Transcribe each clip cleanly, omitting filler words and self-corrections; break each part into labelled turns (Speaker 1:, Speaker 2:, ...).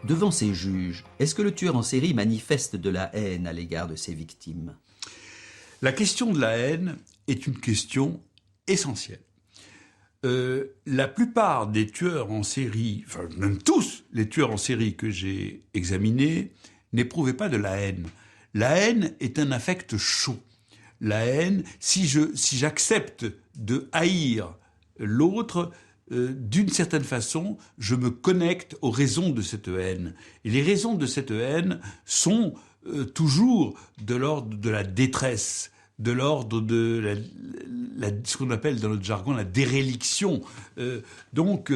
Speaker 1: Devant ses juges, est-ce que le tueur en série manifeste de la haine à l'égard de ses victimes?
Speaker 2: La question de la haine est une question essentielle. La plupart des tueurs en série, enfin même tous les tueurs en série que j'ai examinés, n'éprouvaient pas de la haine. La haine est un affect chaud. La haine, si j'accepte de haïr l'autre, d'une certaine façon, je me connecte aux raisons de cette haine. Et les raisons de cette haine sont toujours de l'ordre de la détresse, de l'ordre de ce qu'on appelle dans notre jargon la déréliction. Donc,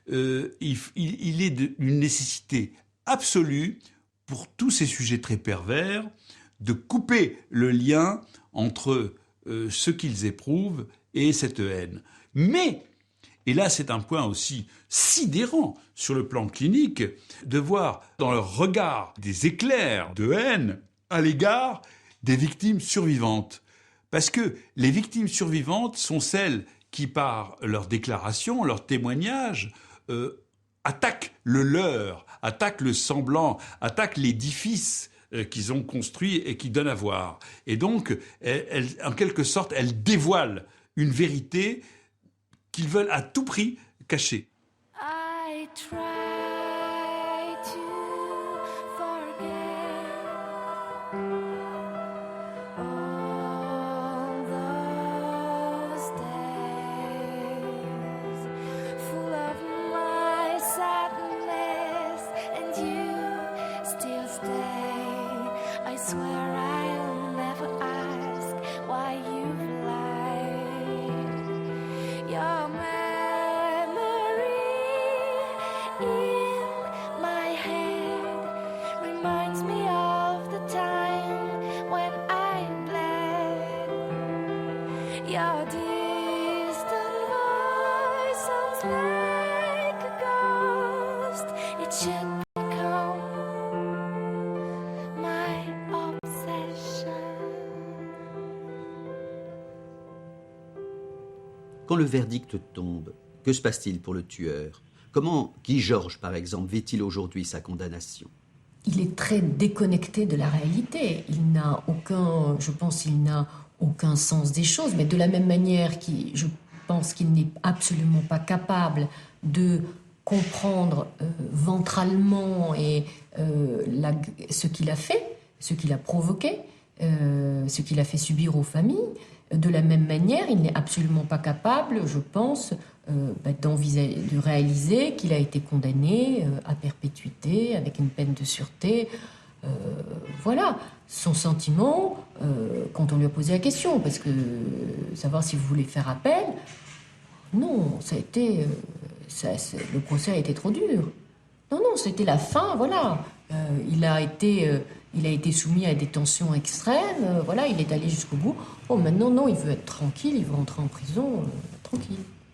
Speaker 2: il est d'une nécessité absolue pour tous ces sujets très pervers de couper le lien entre ce qu'ils éprouvent et cette haine. Mais, et là c'est un point aussi sidérant sur le plan clinique, de voir dans leur regard des éclairs de haine à l'égard des victimes survivantes. Parce que les victimes survivantes sont celles qui, par leurs déclarations, leurs témoignages, attaquent le leur, attaquent le semblant, attaquent l'édifice qu'ils ont construit et qui donnent à voir. Et donc, en quelque sorte, elles dévoilent une vérité qu'ils veulent à tout prix cacher.
Speaker 3: I try to forget all those days full of my sadness, and you still stay. I swear I'll never ask why you've lied. Your memory in my head reminds me of the time when I bled. Your distant voice sounds like a ghost. It should become my obsession.
Speaker 1: Quand le verdict tombe, que se passe-t-il pour le tueur? Comment Guy Georges, par exemple, vit-il aujourd'hui sa condamnation?
Speaker 4: Il est très déconnecté de la réalité. Il n'a aucun, je pense, il n'a aucun sens des choses, mais de la même manière je pense qu'il n'est absolument pas capable de comprendre ventralement et ce qu'il a fait, ce qu'il a provoqué, ce qu'il a fait subir aux familles. De la même manière, il n'est absolument pas capable, je pense, de réaliser qu'il a été condamné à perpétuité avec une peine de sûreté. Voilà, son sentiment, quand on lui a posé la question, parce que savoir si vous voulez faire appel, non, ça a été, le procès a été trop dur. Non, c'était la fin, voilà. Il a été soumis à des tensions extrêmes, voilà, il est allé jusqu'au bout. Oh, maintenant, non, il veut être tranquille, il veut rentrer en prison, tranquille.